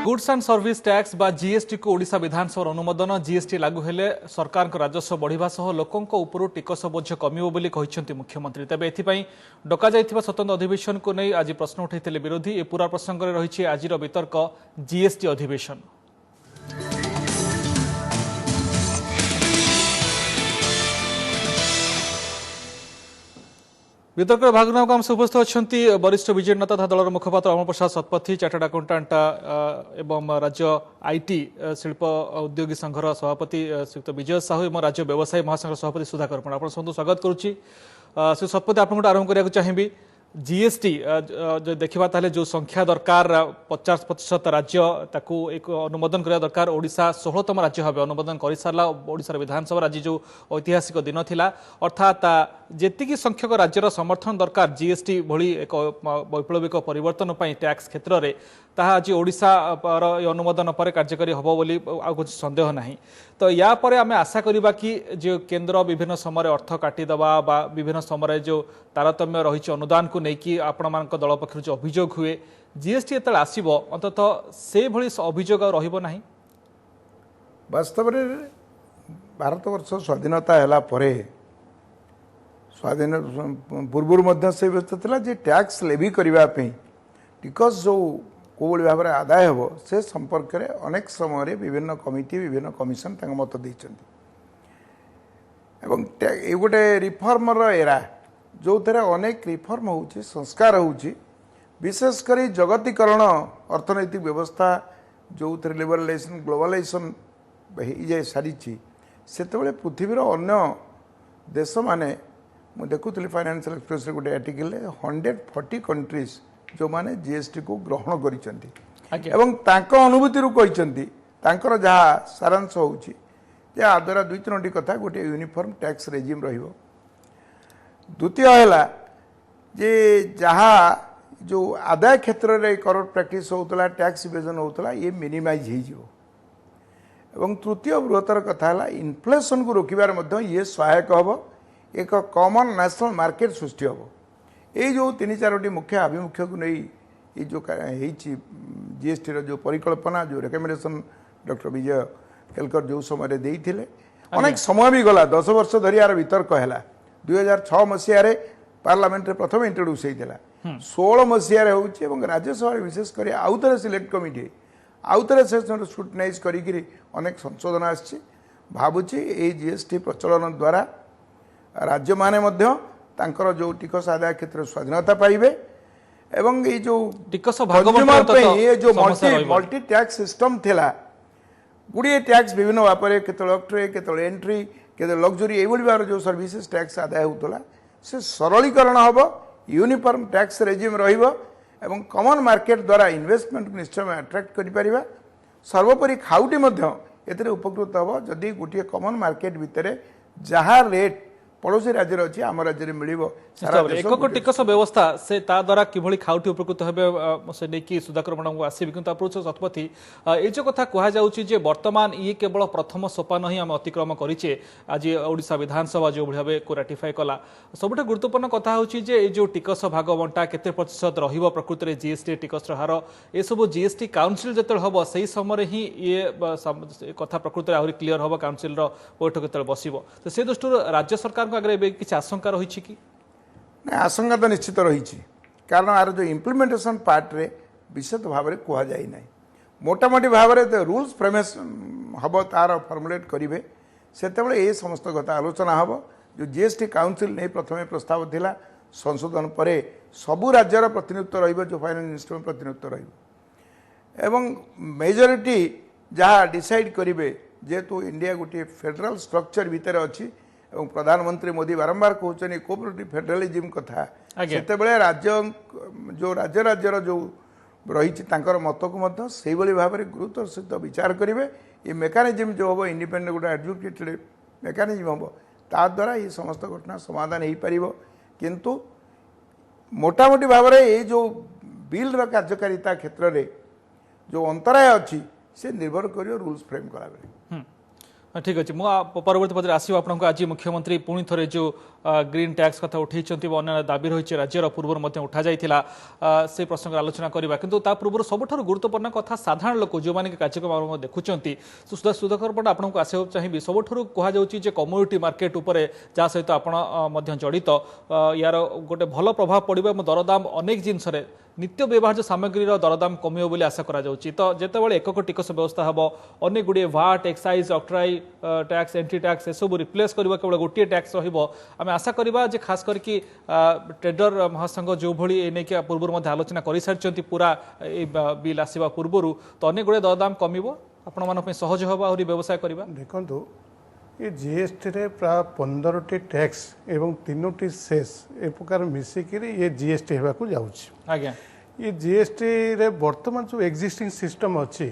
Goods and service tax बा GST को ओडिशा विधानसभा अनुमोदन जीएसटी लागू हेले सरकार राजस्व बढ़िबा सह लोकंक उपरु टिकस बोझ कमिबो बोली कहिसेंति मुख्यमंत्री। तबे एथिपई डका जाइथिबा स्वतंत्र अधिवेशन को नहीं आज प्रश्न उठाइथिले विरोधी। ए पूरा प्रसंग रे रहिछि आजिर वितर्क जीएसटी अधिवेशन। वितर्क भाग नेବାକୁ हम उपस्थित अच्छी वरिष्ठ विजेडी नेता तथा दलर मुखपात्र अमर प्रसाद शतपथी, चार्टर्ड अकाउंटेंट एवं राज्य आईटी शिल्प उद्योगी संघर सभापति श्रीयुक्त विजय साहू और राज्य व्यवसायी महासंघ सभापति सुधाकर पंडा। आप सब स्वागत करुच्ची। श्री शतपथी आपको आरंभ करने चाहिए जीएसटी जो देखा ताले जो संख्या दरकार 50% राज्य ताकू एक अनुमोदन करा दरकार। ओडिशा 16तम राज्य भाव अनुमोदन कर सारा। ओडिशा विधानसभा राज्य जो ऐतिहासिक दिन थिला अर्थात जेतिकी संख्यक राज्यर समर्थन दरकार जीएसटी भली एक वैप्लविक परिवर्तन पर टैक्स क्षेत्र में ताहा आज ओडिशा अनुमोदन पर कार्यकारी हम बोली कुछ संदेह नहीं। तो या परे आमे आशा करिबा कि जो केंद्र विभिन्न समय अर्थ काटिदेवा बा विभिन्न समय जो तारतम्य रही अनुदान को लेकिन आपण मान दल पक्ष जो अभियोग हुए जीएसटी जो आसब अंततः से भली अभियोग रहिबो नाही। वास्तव में भारतवर्ष स्वाधीनता हैला परे स्वाधीन पूर्व से व्यवस्था था जे टैक्स लेवी करने टिकस जो कोई भाव में आदाय हो से संपर्क में अनेक समय विभिन्न कमिटी विभिन्न कमिशन मत देते गोटे रिफर्मर एरा जो थे अनेक रिफर्म हो संस्कार हो विशेषकर जगतीकरण अर्थनैतिक व्यवस्था जो थे लिबरलाइजेशन ग्लोबलाइजेशन हो सारी से पृथ्वीर अन्य देश माने मुझे देखुली फाइनेंशियल एक्सप्रेस गोटे आर्टिकल 140 कंट्रीज जो माने जीएसटी को ग्रहण करिसेंती एवं तांको अनुभूति रु कहिसेंती तांकर जहा सारांश होउची जे आ द्वारा दुई तीनोटी कथा गोटे यूनिफॉर्म टैक्स रेजिम रहिबो। द्वितीय हैला जे जहा जो आदाय क्षेत्र रे करप्ट प्रैक्टिस होतला टैक्स इवेजन होतला ये मिनिमाइज हो जिवो। एवं तृतीय बृहत्तर कथा हैला इन्फ्लेशन को रोकिबार मध्ये ये सहायक हबो। एक कॉमन नेशनल मार्केट सृष्टि हम ये जो 3-4 मुख्य आभिमुख्य को नहीं ये जो जीएसटी जो परिकल्पना जो रिकमेंडेशन डॉक्टर विजय केलकर जो समय देते अनेक समय भी गला 10 वर्ष धरी यार वितर्क है 2006 मसीह पार्लियामेंट प्रथम इंट्रोड्यूस होता 16 मसीह राज्यसभा विशेषकर आउ थे सिलेक्ट कमिटी आउ थे से स्क्रूटिनाइज करी अनेक संशोधन आसी भावुची ये जीएसटी प्रचलन द्वारा राज्य माने मध्य तांकर जो टिकस आदाय क्षेत्र स्वाधीनता पाइबे एवं ये जो टिकस ये जो मल्टी टैक्स सिस्टम थिला गुड़िए टैक्स विभिन्न व्यापार केतल एंट्री केतल लग्जरी ये बार जो सर्विसेज टैक्स आदाय होतला से सरलीकरण हम यूनिफॉर्म टैक्स रेजिम रहिबो एवं कॉमन मार्केट द्वारा इन्वेस्टमेंट को निश्चय अट्रैक्ट करि परिबा। सर्वोपरि खाउटी मध्य एतरे उपकृत हम जदि गोटे कॉमन मार्केट भितर जहाँ रेट पड़ोसी राज्य अच्छी आम राज्य मिल एक टिकस व्यवस्था से द्वारा किभली खाउटी उपकृत हे से नहीं सुधाकर पंडा को आसबि कि अप्रोच शतपथी ये जो कथा कहुचे बर्तमान ये केवल प्रथम सोपान ही आम अतिक्रम करें। आज ओडिशा विधानसभा जो भाव को राटिफाई कला सबुठ गुरुत्वपूर्ण कथा होची जे जो टिकस भाग बंटा केते प्रतिशत रहिबो प्रकृत में जीएसटी टिकस हार ये सब जीएसटी काउंसिल जो हम से समय ही ये कथा प्रकृत में आहरी क्लीयर हम काउंसिल बैठक जो बस तो से दृष्टि राज्य सरकार आगे किसी आशंका रही कि ना आशंका तो निश्चित रही कारण यार जो इम्प्लीमेंटेशन पार्ट रे विशेष भाव में कह जाए ना मोटामोटी भाव में रूल्स प्रेमेस हम तार फर्मुलेट करेंगे से ये समस्त कथा आलोचना हम जो जीएसटी काउंसिल नहीं प्रथम प्रस्ताव थिला संशोधन पर सबू राज्यर प्रतिनिधित्व रहिबो जो फाइनेंस मिनिस्टर में प्रतिनिधित्व रहिबो एवं मेजोरिटी जहाँ डिसाइड करेंगे जेहेतु इंडिया गोटे फेडरल स्ट्रक्चर भितर अच्छी एवं प्रधानमंत्री मोदी बारंबार कहते कोऑपरेटिव फेडरलिज्म कथा से राज्य जो राज्यर जो रही मत को से भाव में गुरुत्व सहित विचार करेंगे ये मेकानिज्म जो हम इंडिपेंडेंट गोटे एडवोकेटेड मेकानिज्म हम ता द्वारा ये समस्त घटना समाधान हो पार किंतु मोटामोटी भाव में ये जो बिल कार्यकारिता क्षेत्र में जो अंतराय अच्छी से निर्भर कर रूल्स फ्रेम करा ठीक अच्छे परवर्ती पदर आसो आपको आज मुख्यमंत्री पुणी थे जो ग्रीन टैक्स कथा उठे अन्य दाबी रही राज्यर पूर्व उठा जाइला से प्रसंग आलोचना करवा किंतु ता पूर्व सबुठ गुरुत्वपूर्ण कथा साधारण लोक जो मैंने कार्यक्रम देखुंत सुधाकर पंडा आपको आसो चाहिए सबुठ कहुच्छे कम्युनिटी मार्केट उपर जहाँ सहित आप जड़ित यार गोटे भल प्रभाव पड़ो दरदाम अनेक जिनस नित्य व्यवहार्य सामग्रीर दरदाम कमियो बोली आशा करा जाउची तो जेतेबेले एकक टिकस व्यवस्था हबो अनेक गुड़े VAT excise octroi tax entry tax सब रिप्लेस करबा केवल गोटे टैक्स रहिबो आमे आशा करबा जे खास करके ट्रेडर महासंघ जो भली ए नेकी पूर्व मध्ये आलोचना करि सारचंती पूरा ए बिल आसीबा पूर्वरु तो अनेक गुड़े दरदाम कमिबो आपण मानक पे सहज हबो और व्यवसाय करबा देखंतु ये जीएसटी रे प्राय 15टी टैक्स एवं 3टी सेस ए प्रकार मिसिकी ये जीएसटी हेबा को जाउची आज्ञा ये जीएसटी रे वर्तमान जो एक्जिस्टिंग सिस्टम अच्छी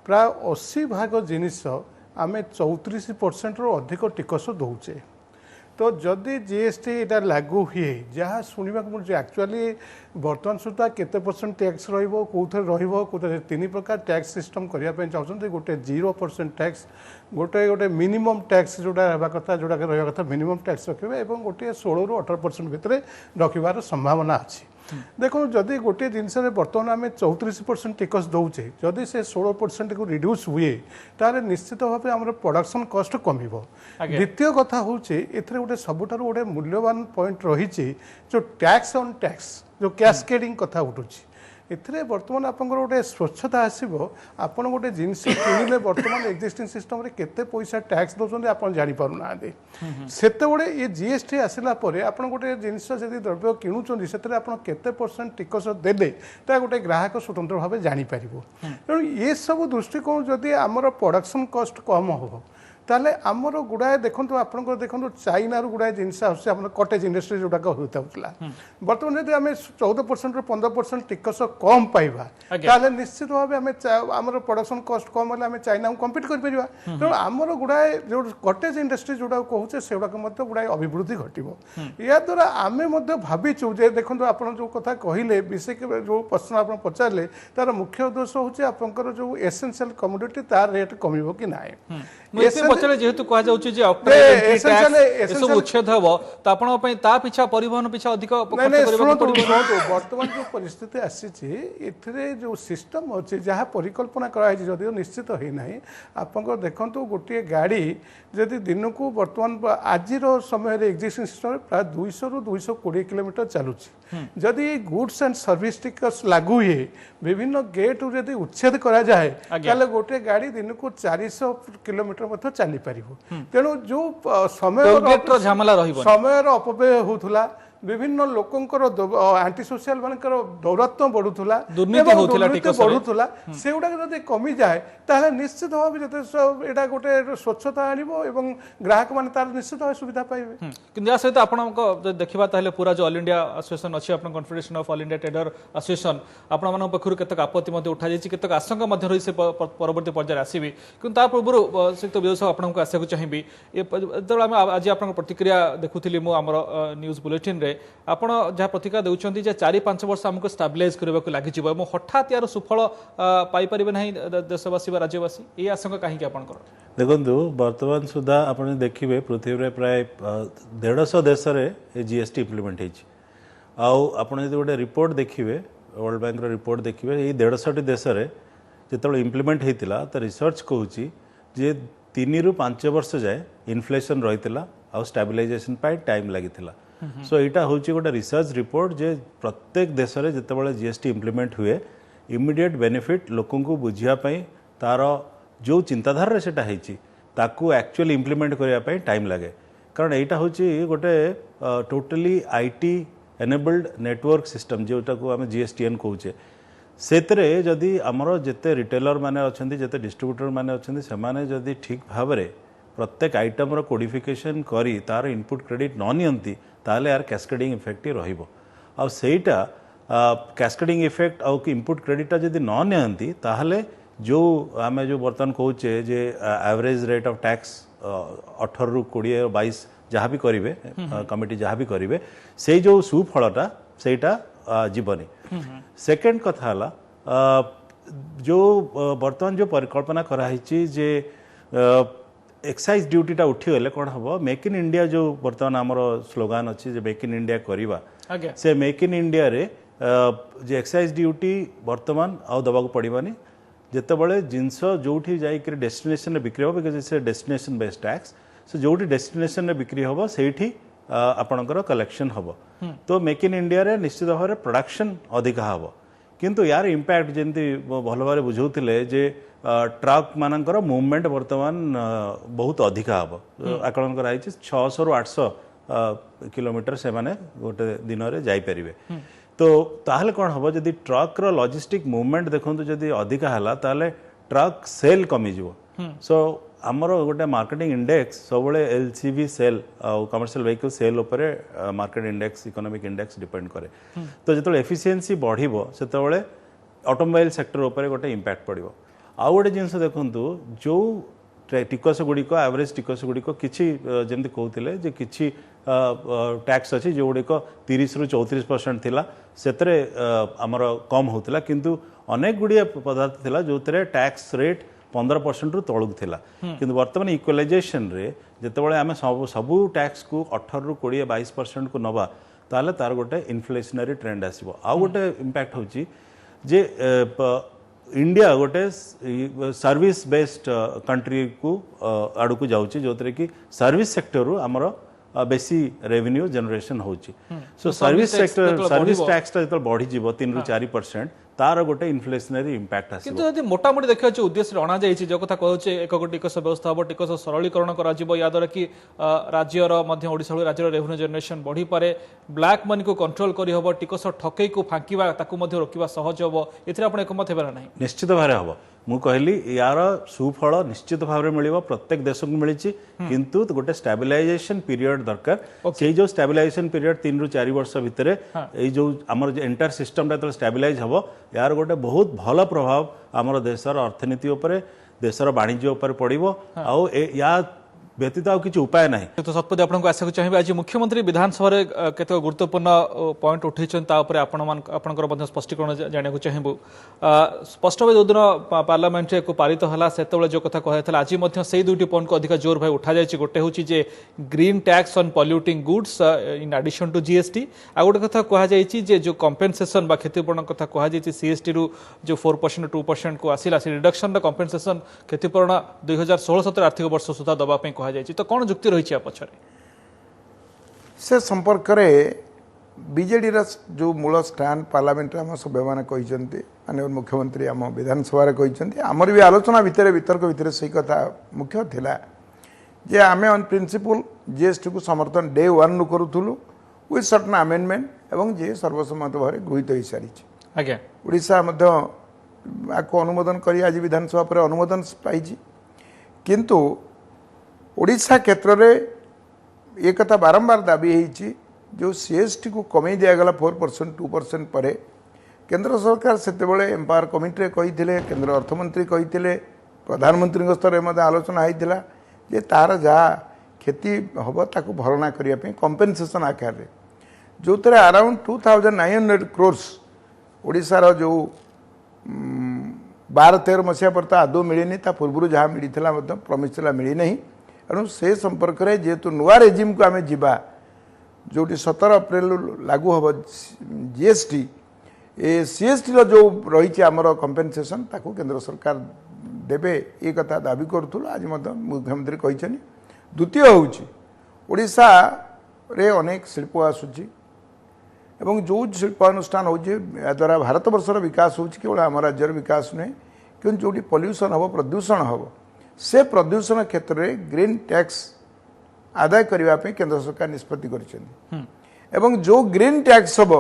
प्राय 80 भाग जिनिस आमे 34% रो अधिक टिकस दौचे तो जदि जीएसटी इटा लागू हुए जहाँ शुणा मिले एक्चुअली बर्तमान सुधा केते परसेंट टैक्स कौथे 3 प्रकार टैक्स सिस्टम करने चाहते गोटे 0% टैक्स गोटे गोटे मिनिमम टैक्स जोड़ा रहा कथा जोड़ा रहा कथा मिनिमम टैक्स रखिए और गोटे 16 ରୁ 18% भितर रखार संभावना अच्छी देखो जदि गोटे जिनस बर्तमान आम 34% टिकस दौचे जदि से 16% को रिड्यूस हुए तारे निश्चित भाव आम प्रोडक्शन कस्ट कम द्वितीय कथा हूँ गोटे सबुठार गोटे मूल्यवान पॉइंट रही जो टैक्स ऑन टैक्स जो कैस्केडिंग कथा उठुची एथिरे वर्तमान आपंकर गोटे स्वच्छता आसो आप गोटे जिनस किणिले वर्तमान एक्जिस्टिंग सिस्टम रे केते पैसा टैक्स दौरान आप जापर ना सेते ये जीएसटी आसला आप गोटे जिनस जब द्रव्य किणुचंदी से केते परसेंट टिकस देले ता गोटे ग्राहक स्वतंत्र भाव जापर तेणु ये सब दृष्टिकोण जदि आमर प्रोडक्शन कस्ट कम हो ताले आमर गुड़ाए देखो आप देखो चाइना गुड़ाए जिनस आस कटेज इंडस्ट्री जोटाक होता बर्तमान जब आम 14% 15% टिकस कम पाइबा ताले निश्चित भाव आम प्रोडक्शन कस्ट कम है चाइना को कम्पिट कर तेणु आमर गुड़ाए जो कटेज इंडस्ट्री जोटा कहूचे से गुड़ाए अभिवृद्धि घटो या द्वारा आम भाविचु जे देखो आप जो कथा कहले विषय जो प्रश्न आप पचारे तार मुख्य उद्देश्य हूँ आपंकर जो एसेंशियल कमोडिटी तार रेट कम कि ना पचले जेहेतु कह उच्छेद हम तो आप पिछा परिवहन पिछा अधिक बर्तमान जो परिस्थिति आसी जो सिस्टम अच्छे जहाँ परिकल्पना कराई जदिव निश्चित होना आप देखो गोटे गाड़ी जदि दिन को बर्तमान आज समय एक्जिस्टिंग सिस्टम प्राय 200 ରୁ 220 किलोमीटर चलुची जदि गुड्स एंड सर्विस टिकस लागू हुए विभिन्न गेट जदि उच्छेद करा जाए ताले गोटे गाड़ी दिन को 400 किलोमीटर चली पार तेणु जो समय अपव्यय होता विभिन्न लोकंकर आंटी सोशल मानकर दौरात्म बढ़ुला बढ़ुला से गुड़ा कमी जाए ताहले निश्चित भाव यहाँ गोटे स्वच्छता आनिबो ग्राहक मान तार निश्चित भाव सुविधा पाइबे किंतु या सहित आपनको देखिबा ताहले पूरा जो ऑल इंडिया एसोसिएशन अछि आपन confederation of all India trader association आपन मानक पखरु केतक आपत्ति मध्ये उठा जायछि केतक आशंका मध्ये रही से परवर्ती पर्याय आसीबी किंतु ता पूर्व संयुक्त व्यवसाय आपनको आसे चाहिए जेतबे हम आज आपन प्रतिक्रिया देखुथिली मु हमर न्यूज बुलेटिन रे आपण जहाँ प्रतिक्रिया देउछन्ती जे 4-5 वर्ष हमको स्टेबलाइज करबा को लागि जिवो एवं हठात यार सुफल पाई परिबे नाही देशवासी बा राज्यवासी ए आशंका काहे कि आपन कर देखंतु वर्तमान सुधा आपण देखिबे पृथ्वी रे प्राय 150 देश रे जीएसटी इंप्लीमेंट हेछि आउ आपण जदि गोटे रिपोर्ट देखिबे वर्ल्ड बैंक रो रिपोर्ट देखिबे ए 150 देश रे जेतबे इंप्लीमेंट हेतिला त रिसर्च कहूची जे 3 ରୁ 5 वर्ष जाए इन्फ्लेशन रहितला आ स्टेबलाइजेशन पाई टाइम लागितला सो यहाँ हूँ गोटे रिसर्च रिपोर्ट जे प्रत्येक देश में जितेबाला जीएसटी इम्प्लीमेंट हुए इमिडिएट बेनिफिट लोकों को बुझापी तार जो चिंताधारा से ताकू एक्चुअली इम्प्लीमेंट करने टाइम लगे कारण यहाँ हूँ गोटे totally IT enabled network system जोटा को आम जीएसटीएन कौचे से जदि आमर जिते रिटेलर माने अच्छा जिते डिस्ट्रीब्यूटर माने अच्छा से जदि ठीक भाव में प्रत्येक आइटम कोडिफिकेशन करी तार इनपुट क्रेडिट न नियंती ताले यार कैस्केडिंग इफेक्ट रहिबो आ सेटा कैस्केडिंग इफेक्ट आ इनपुट क्रेडिटा जदि न नियंती ताहले जो आमे जो बर्तन कहूचे जे एवरेज रेट ऑफ टैक्स 18 ରୁ 20 22 जहाँ भी करेंगे कमिटी जहाँ भी करेंगे से जो सुफलटा सेटा जीवनी सेकेंड कथा हला जो बर्तमान जो परिकल्पना कराई जे एक्साइज ड्यूटीटा उठीगले कौन हम मेक इन इंडिया जो बर्तमान आमर स्लोगान अच्छी मेक इन इंडिया करवा आज्ञा से मेक इन इंडिया रे जो एक्साइज ड्यूटी बर्तमान आउ दबाक पड़वानी जितेबाला जिनस जो जाकर डेस्टिनेशन बिक्री हम because it's a destination based tax so जो डेस्टिनेशन बिक्री हम से आपणकर कलेक्शन हम तो मेक इन इंडिया रे निश्चित भाव में प्रोडक्शन अधिका हम किंतु यार इंपैक्ट जमी भल भाव बुझाते जे ट्रक मानकर मूवमेंट बर्तमान बहुत अधिका हम आकलन कराई 600 ରୁ 800 किलोमीटर से माने गोटे दिन में जापरेंगे तो ताहले कौन हम जदि ट्रक रो लॉजिस्टिक मूवमेंट देखो जदि अधिका है ताहले ट्रक सेल कमिजिव सो आमर गोटे मार्केटिंग इंडेक्स सब LCV sale commercial vehicle sale उपरे market index economic index depend करे तो जो एफिशिएंसी बढ़िबो सेतबेले ऑटोमोबाइल सेक्टर उपरे गोटे इंपैक्ट पड़िबो आउ गोटे जिनस देखंतु जो टिकस गुड़िक एवरेज टिकस गुड़िक किसी जमी कहते जे किसी टैक्स अच्छी जो गुड़िक 30 ରୁ 34% थिला सेतरे आमर कम होता किंतु अनेक गुड़िया पदार्थ थिला जो टैक्स रेट 15% ରୁ तलुक थिला किंतु वर्तमान इक्वलाइजेशन रे जेतेबेले आमे सबू टैक्स को 18 ରୁ 20-22% को नवा ताले तार गोटे इन्फ्लेशनरी ट्रेंड आसीबो आउ गोटे इंपैक्ट होची जे इंडिया गोटे सर्विस बेस्ड कंट्री को आड़ को जाऊँगी जो कि सर्विस सेक्टर आमर बेसी रेवेन्यू जनरेशन होची so service sector service tax जो बढ़ी 3 ରୁ 4% तार गोटे इन्फ्लेशनरी इंपैक्ट आसी किंतु यदि मोटामोटी देखा उद्देश्य अणा जाइए जो कथा कहूँ एक टिकस व्यवस्था हम टिकस सरलीकरण करा कि राज्यर ओडिशा राज्यर रेवेन्यू जनरेशन बढ़ी पारे ब्लैक मनी को कंट्रोल करहब टिकस ठकई को फांकिवा रोकवा सहज हम ए एकमत हे ना निश्चित भाव हम मु कहली यार सुफल निश्चित भाव में मिल प्रत्येक देश को मिली किंतु गोटे स्टेबिलाईजेशन पीरियड दरकार से जो स्टेबिलाईजेशन पीरियड 3 ରୁ 4 वर्ष भितर जो आमर एंटायर सिस्टम जो स्टेबिलाइज हम यार गोटे बहुत भल प्रभाव आमर देशर अर्थनीति उपरे देशर वाणिज्य उपर पड़ो आउ या व्यतीत आउ किसी उपाय ना तो सतपति आपको आशा चाहिए आज मुख्यमंत्री विधानसभा केत गुरुत्वपूर्ण पॉइंट उठे आपंकर स्पष्टीकरण जाना चाहबू स्पष्ट भाव जो दिन पार्लियामेंट को पारित है से जो कथा कहला आज से दुईटी पॉइंट को अधिक जोर भाई उठा जाए गोटे हूँ green tax on polluting goods in addition to GST आ गोटे कथा कहुई जो कंपेनसेशन क्षतिपूरण कथा कहुई सीएसटी रू जो 4% 2% को आसला से रिडक्शन कंपेनसेशन क्षतिपूरण 2016-17 आर्थिक वर्ष सुधा दवाई तो कौन जुक्ति रही पछरे से संपर्क बीजेडी जो मूल स्टैंड पार्लियामेंट आम सभ्य मैंने माननीय मुख्यमंत्री आम विधानसभा कहते आमर भी आलोचना भितर वितर्क भितर से कथा मुख्य थिला जे आमे ऑन प्रिंसिपल जीएसटी को समर्थन डे 1 रू करूथुलु विथ सर्टन अमेंडमेंट एवं जे सर्वसम्मत भाव गृहीत हो सारी आज्ञा ओडिशा आपको अनुमोदन करी आज विधानसभा पर अनुमोदन पाई किंतु ओडिशा क्षेत्र में ये कथा बारंबार दाबी है जो सीएसटी को कमे दिगला 4% 2% पर केंद्र सरकार से एम्पावर कमिटी कही केंद्र अर्थमंत्री कही प्रधानमंत्री स्तर में आलोचना होता जे तार जहाँ क्षति हम ताकू भरणा करने कंपेनसेशन आकार जो थे अराउंड 2900 crores ओडिशार जो 12-13 मसीहा पर आदौ मिलनी पूर्व जहाँ मिलता प्रमिश मिलना एणु से संपर्क में जेहेतु नुआ रेजिम को आम जा जो 17 अप्रैल लागू हम जीएसटी सीएसटी जो रही आमर कंपेनसेशन ताकू केंद्र सरकार देवे ये कथा दाबी करूँ आज मुख्यमंत्री कहते द्वितीय होशा रे अनेक शिल्प आसूची एवं जो शिल्पानुष्ठान हो द्वारा भारत वर्षर विकास हो केवल आम राज्यर विकास नुहे कि जो पल्यूसन हम प्रदूषण हम से प्रदूषण क्षेत्र में ग्रीन टैक्स आदाय करने केंद्र सरकार निष्पत्ति कर जो ग्रीन टैक्स हम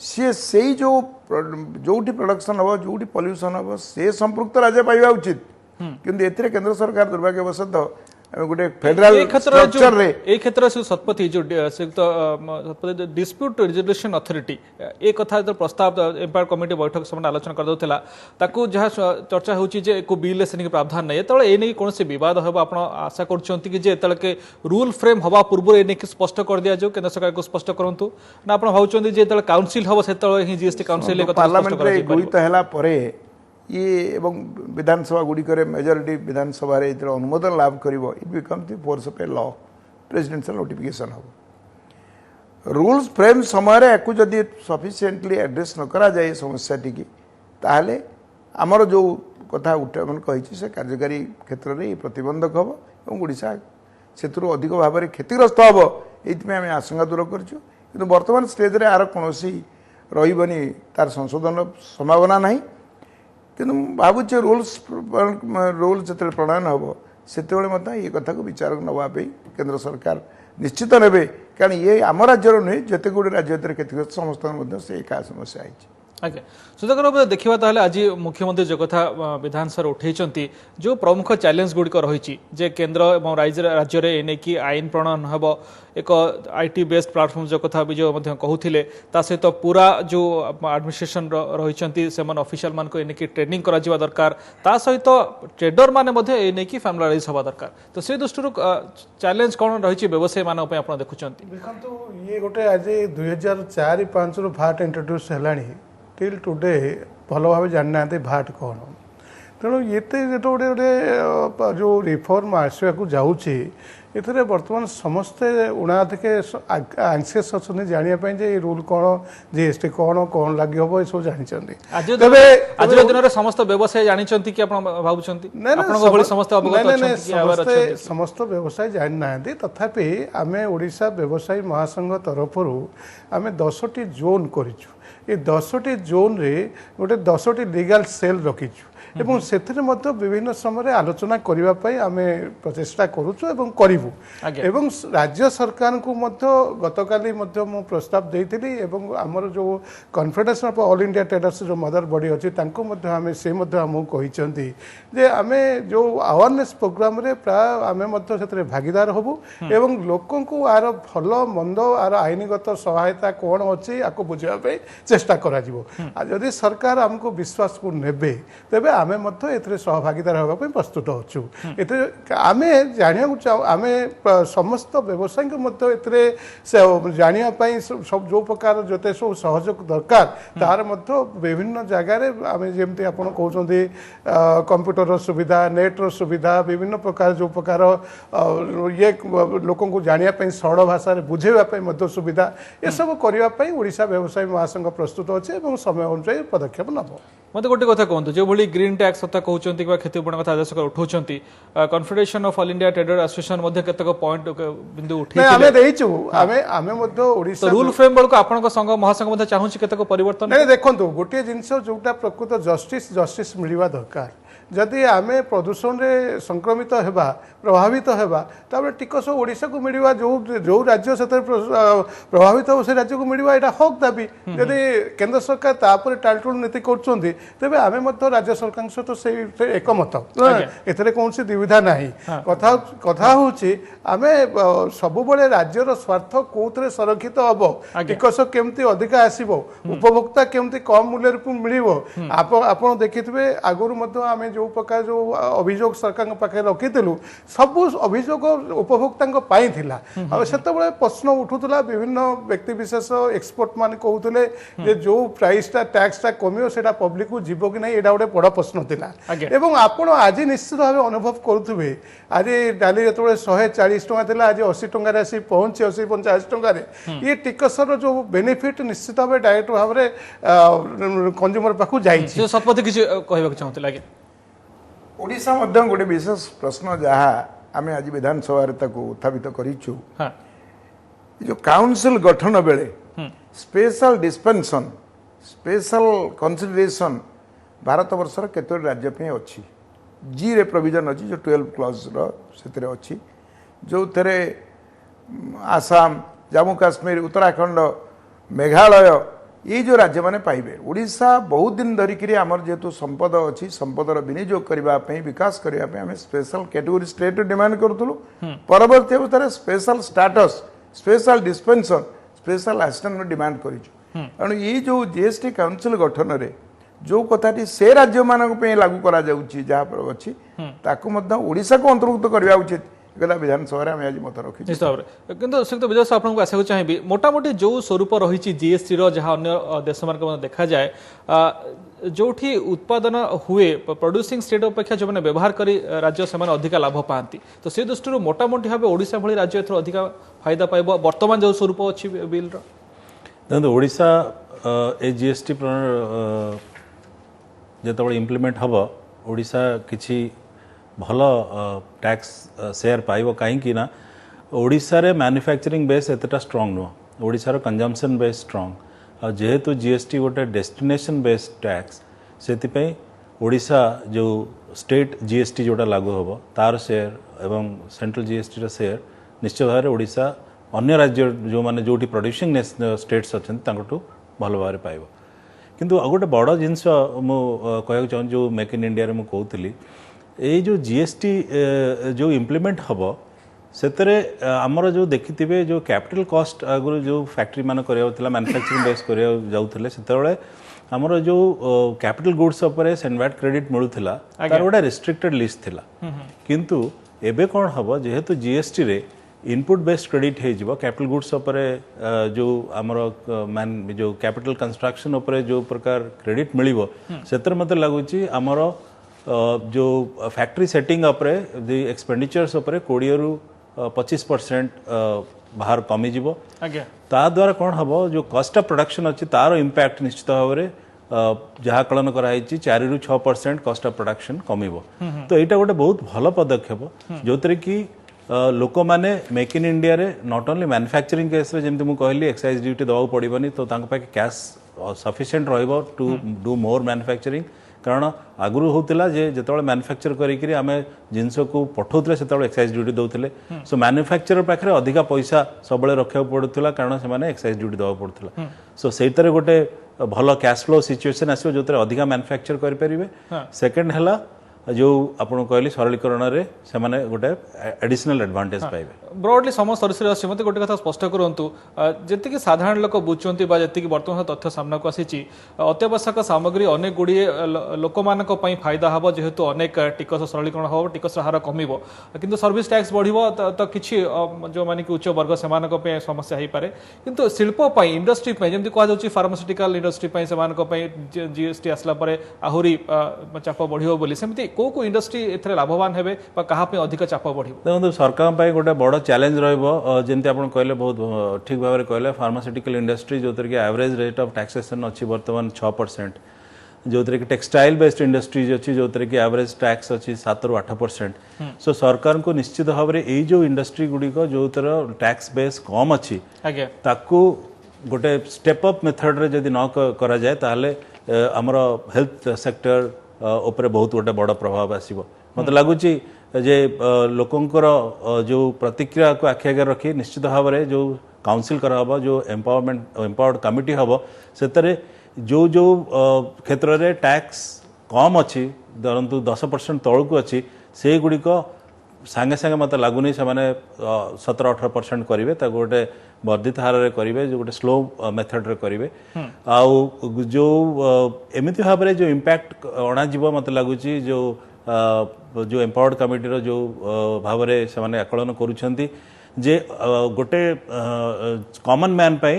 सी से जो प्रोडक्शन हम जो पल्यूसन हम से संपृक्त राज्य पाइबा उचित किंतु एथिरे केंद्र सरकार दुर्भाग्यवशतः गोटे फेडरल स्ट्रक्चर रे एक क्षेत्र से सतपति जो डिस्प्यूट रेजोल्यूशन अथॉरिटी ए कथा जो प्रस्ताव एम्पायर कमिटी बैठक से आलोचना करदौला ताकू जहाँ चर्चा होची जे को बिल से प्रावधान नहीं तो ए नहीं कौन विवाद हम आप आशा करछंती कि जे के रूल फ्रेम हवा पूर्व ए नहीं स्पष्ट कर दिया जो केंद्र सरकार को स्पष्ट करंतु ना आप भावुंट जे काउंसिल हम से ही जीएसटी काउंसिल पार्लियामेंट रे गृहीत हैला परे ये एवं विधानसभा गुड़िकर मेजोरिटी विधानसभा अनुमोदन लाभ कर it become the force of a law presidential notification हम रूल्स फ्रेम समय या जदि सफिशिएंटली एड्रेस न करा जाए समस्या टी ताहले आमर जो कथा उठान कही से कार्यकारी क्षेत्र में प्रतिबंधक हम और ओडिशा से अधिक भाव में क्षतिग्रस्त हम ये आम आशंका दूर कर बर्तमान स्टेज रे आर कौन रही तार संशोधन संभावना ना कि भावुचे रूल्स जो प्रणयन हम से ये कथा को विचार नापी केंद्र सरकार निश्चित ने कारण ये आम राज्यर नुहे जिते गुड़े राज्य क्षतिग्रस्त समस्त से एका समस्या है। आज्ञा सुधाकर देखा ताहले आज मुख्यमंत्री जो कथा विधानसभा उठे जो प्रमुख चैलेंज गुड़िक रही जे केन्द्र और राज्य में एने की आईन प्रणयन हम एक आईटी बेस्ड प्लाटफॉर्म जो कथा विजय कहते ता सहित पूरा जो एडमिनिस्ट्रेशन रही से ऑफिशियल मान को एने ट्रेनिंग करा दरकार ता सहित ट्रेडर माने एने की फैमिलाइज हवा दरकार तो से दृष्टि चैलेंज कौन रही व्यवसायी मान देखुं देखो ये गोटे आज 2004-05 भाट इंट्रोड्यूस है टिल टुडे भल भाव जाना भाट कौन तेणु ये जो गोटे जो रिफॉर्म आसवाक जाऊँगी ये बर्तमान समस्ते उणाधिके आंसियस अच्छा जानापी जे रूल कौन जीएसटी कौन कौन लगे हम ये सब जानते आज दिन में समस्त व्यवसायी जानते कि समस्त व्यवसायी जानी ना तथापि आम ओडिशा व्यवसायी महासंघ तरफ आम 10टी जोन करिछु ये 10टी जोन रे गोटे 10टी लीगल सेल रखीचु एवं सेथिरे मध्य विभिन्न समय आलोचना करने आम प्रचेषा करुचु एवं करिवु एवं राज्य सरकार को मध्य गतकाली मध्य मु प्रस्ताव देइथिली एवं हमर जो confederation of all India traders जो मदर बॉडी अछि तांको मध्य आमे से मध्य हमु कहिसंती जे आमे जो अवेयरनेस प्रोग्राम रे प्राय आमे मध्य सेतरे भागीदार होबु एवं लोकन को आर भल मंद आर आईनगत सहायता कोन अछि आको बुझिबा पे चेष्टा करा जिवो यदि सरकार हमको विश्वास को नेबे तेबे आमे मध्य एथरे सहभागीदार होगा पे प्रस्तुत होछु एते आमे जानिया चाहू आमे समस्त व्यवसायी मध्य एथरे जानिया पई सब जो प्रकार जते सब सहयोग दरकार तार मध्य विभिन्न जगह रे आमे जेमति आपण कहउछंती कंप्यूटर सुविधा नेट रो सुविधा विभिन्न प्रकार जो प्रकार ये लोकन को जानिया पई सरल भाषा रे बुझेबा पई मध्य सुविधा ए सब करिया पई ओडिशा व्यवसायी महासंघ प्रस्तुत अछि एवं समय अनुसार पदक्षेप नबो मत गोटे कथा कहतु जो भली ग्रीन टैक्स कथा कहते क्षतिपूर्ण कथा आदेश उठाउछंती confederation of all India trader association मध्ये केतक पॉइंट बिंदु उठै आमे देइछु आमे मध्ये ओडिसा रूल फ्रेमवर्क आपनक संघ महासंघ मध्ये चाहूछि केतक परिवर्तन नै देखंतु गोटे जिंस जोटा प्रकृत जस्टिस मिलवा दरकार जदि आमे प्रदूषण रे संक्रमित हेबा प्रभावित हेबा ताबे टिकस ओडिसा को मिलवा जो राज्य से प्रभावित हो से राज्य को मिलवा एटा हक दाबी यदि केंद्र सरकार तापर टालटुल नीति करछंती तबे आमे मत राज्य सरकार सहित से एकमत एथरे कोनसी दुविधा नाही कथा होची आमे सब बळे राज्यर स्वार्थ कोथरे संरक्षित हबो टिकस केमती अधिक आसीबो उपभोक्ता केमती कम मूल्य रे मिलिबो आपण देखितबे आगुर मत आमे जो प्रकार जो अभियोग सरकार पाखे रखीलु सब अभियोग उपभोक्ता थिला सेत प्रश्न उठुला विभिन्न व्यक्ति विशेष एक्सपर्ट मान कहते जो प्राइस टैक्स कमियो सेटा पब्लिक को जीव कि नहीं एटा गोटे बड़ प्रश्न थिला एवं आपण आज निश्चित भाव अनुभव करुवे आज डाली जो 140 टंका थिला आज 80 टंका रे आसी पहुंची 80-85 टंका रे ये टिकसर जो बेनिफिट निश्चित भाव डायरेक्ट भाव में कंज्यूमर पाखु जाई शतपथी किछ कहबा चाहते लागे ओडिशा मध्य गोटे विशेष प्रश्न जहाँ आम आज विधानसभा उत्थापित करूँ जो काउंसिल गठन बेले special dispensation special consideration Bharat वर्षर केतोटी राज्य पे अच्छी जी रे प्रोविजन अच्छी जो 12 क्लॉज से अच्छी जो थे आसाम जम्मू काश्मीर उत्तराखंड मेघालय ये जो राज्य माने पाइबे ओडिशा बहुत दिन धरिकी आमर जेहेतु संपद अच्छी संपदर विनियोग करने विकास करने आम स्पेशल कैटेगोरी स्टेट डिमांड करूँ परवर्ती अवस्था special status special dispensation special assistant demand करूँ ये जो जीएसटी काउंसिल गठन रे जो कथाटी से राज्य मान लागू करा जहाँ अच्छी ओडिशा को अंतर्भुक्त करवा उचित गला विधानसभा आम आज मत रखी निश्चित भाव में किंतु श्रीयुक्त विजय साहब आपको आशा चाहिए मोटामोटी जो स्वरूप रही जीएसटी जहाँ अन्य देश मान देखा जाए जो उत्पादन हुए प्रोड्यूसिंग स्टेट अपेक्षा जो मैंने व्यवहार कर राज्य से अधिक लाभ पाती तो से दृष्टि मोटामोटी भाव ओडिशा भली राज्य एथर अधिक फायदा पाइब वर्तमान जो स्वरूप अच्छी बिल देखो ओडिशा ए जीएसटी जो इम्प्लीमेंट हम ओडिशा किसी भल टैक्स शेयर पाइब कहीं ना ओडिशा रे मैन्युफैक्चरिंग बेस एतटा स्ट्रांग नुह ओडिशा कंजम्पशन बेस स्ट्रांग आ जेहेतु जीएसटी गोटे डेस्टिनेशन बेस्ड टैक्स से ओडिशा जो स्टेट जीएसटी जोटा लागू हम तार शेयर एवं सेंट्रल जीएसटी रो शेयर निश्चित भाव में ओडिशा अन्य राज्य जो माने जोटी प्रोड्यूसिंग स्टेट्स अच्छा भल भाव में पाइब किंतु आ गोटे बड़ जिनस कहना चाहूँ जो मेक इन इंडिया में कहूली ये जो जीएसटी जो इम्प्लीमेंट हम से आमर जो देखिथे जो कैपिटल कॉस्ट आगुरी जो फैक्ट्री मान करा मैन्युफैक्चरिंग बेस करा जाऊे से आमर जो कैपिटल गुड्स उपर सेनवैट क्रेडिट मिलूला तार गोटे रिस्ट्रिक्टेड लिस्ट थिला किंतु एबे कौन हम जेहेतु जीएसटी रे इनपुट बेस्ड क्रेडिट हो कैपिटल गुड्स उपर जो आमर जो कैपिटल कंस्ट्रक्शन उपर जो प्रकार क्रेडिट मिलिबो सेतर मते लागुची आमर जो फैक्ट्री सेटिंग अपरे एक्सपेंडिचर्स अपरे 20 रु 25% बाहर कमिज ता द्वारा कौन हम जो कॉस्ट ऑफ प्रोडक्शन अच्छी तार इम्पैक्ट निश्चित भाव में जहाँ कलन कराई 4 रु 6% कॉस्ट ऑफ प्रोडक्शन कमिब तो यहाँ गोटे बहुत भल पदक्षेप जो कि लोक मैंने मेक इन इंडिया रे नॉट ओनली मैन्युफैक्चरिंग केस रे जमती कहली एक्साइज ड्यूटी दवा पड़ोनी तो कैश सफिशिएंट रहिबो टू डू मोर मैन्युफैक्चरिंग कारण आगुरी होता जो मैन्युफैक्चर करें आम जिनस को पठाऊे से एक्साइज ड्यूटी दौले सो मैन्युफैक्चरर पाखे अधिक पैसा सब रखा पड़ूला कारण से एक्साइज ड्यूटी दवा पड़ूला सो से गोटे भल कैश फ्लो सिचुएशन आसो जो अधिक मैन्युफैक्चर करेंगे सेकेंड है जो आपन कहली सरलीकरण रे से माने गोटे एडिशनल एडवांटेज पाइबे ब्रॉडली समस्त सदस्य मते गोटे कथा स्पष्ट करंतु जेति कि साधारण लोक बुझचंती बा जेति कि वर्तमान तथ्य सामना को आसीची अत्यावश्यक सामग्री अनेक गुडी लोक मानक पई फायदा हबो जेहेतु अनेक टिकस सरलीकरण हबो टिकस हार कमिबो किंतु सर्विस टैक्स बढ़िबो तो किछि जो माने कि उच्च वर्ग सेमानक पई समस्या हेई पारे किंतु शिल्प पई इंडस्ट्री पई जेमति कहै जाउची फार्मास्यूटिकल इंडस्ट्री पई सेमानक पई जीएसटी आसला परे आहुरी चाप बढ़िबो बोली सेमति को इंडस्ट्री एथरे लाभवान हेबे बा कहा पे अधिक चाप बढ़िबो देखो सरकार पई गोटे बड़ चैलेंज रहइबो जेंति आपण कहले बहुत ठीक भाव में कहले फार्मास्यूटिकल इंडस्ट्री जो कि एवरेज रेट ऑफ टैक्सेशन अच्छी वर्तमान 6% जो कि टेक्सटाइल बेस्ड इंडस्ट्रीज अच्छी जो कि एवरेज टैक्स अच्छी 7 रु 8% सो सरकार को निश्चित भाव में यही जो इंडस्ट्री गुड़िक जो टैक्स बेस कम अच्छी ताकू गोटे स्टेप अप मेथड रे जदि न करा जाए ताहले हमर हेल्थ सेक्टर उपरे बहुत गोटे बड़ प्रभाव आसीबो मते लागुची जे लोकंकर जो प्रतिक्रिया को आखि आगे रखी निश्चित भाव में जो काउंसिल करा हबो जो एम्पावर्ड कमिटी हबो सेतरे जो जो क्षेत्र रे टैक्स कम अच्छी धरतु 10% तलू अच्छी से गुड़िक सांगे सांगे मत लगुनि से 17-18% करेंगे गोटे वर्धित हार में करेंगे जो गोटे स्लो मेथड रे करेंगे आउ जो एमती भाव में जो इम्पैक्ट अणाजी मत लगुच जो एम्पावर्ड कमिटी जो भाव में से आकलन करुँचे जे गोटे कॉमन मैन पे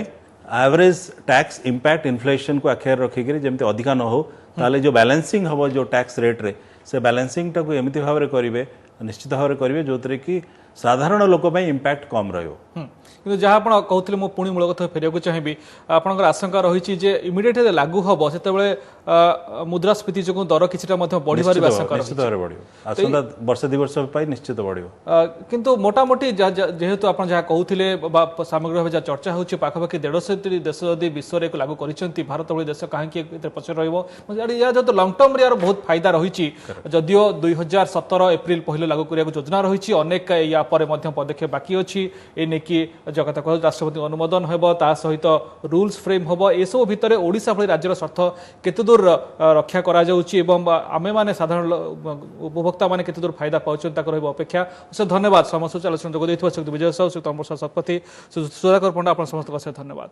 एवरेज टैक्स इम्पैक्ट इन्फ्लेशन को आखिर रखिक जमी अधिका न हो ताले जो बैलेंसिंग हम जो टैक्स रेट रे से बैलेंसिंग टाक एमती भाव में करेंगे निश्चित भाव में करेंगे जो कि साधारण लोक इम्पैक्ट कम रही कि जहाँ आप कहते मु पुणी मूल कथा फेरिया चाहिए आपंकर आशंका रही इमिडिएट लागू हम से मुद्रास्फीति जो दर किसी बढ़िबार आशंका वर्ष 2 वर्ष निश्चित बढ़ किंतु मोटामोटी जेहेतु आप जहाँ कहते सामग्री भाव चर्चा हो पाखापाखि 150 देश जदि विश्व में लागू कर भारत भली देश कहीं पचर रहा लंग टर्म यार बहुत फायदा रही जदियो 2017 एप्रिल 1 लागू करने योजना रही अनेक या पदक्षेप बाकी अच्छी एनेकी जगत राष्ट्रपति अनुमोदन होब ता सहित रूल्स फ्रेम हम एसबू भितर ओडिशा भली राज्यर स्वार्थ केते दूर रक्षा करा जाउची एवं आमे माने साधारण उपभोक्ता माने केते दूर फायदा पाउछन ताकर रहब अपेक्षा से धन्यवाद समस्त आलोचना जोग दैथिबा श्री विजय साहू श्री अमर शतपथी सुधाकर पंडा आपण समस्त धन्यवाद।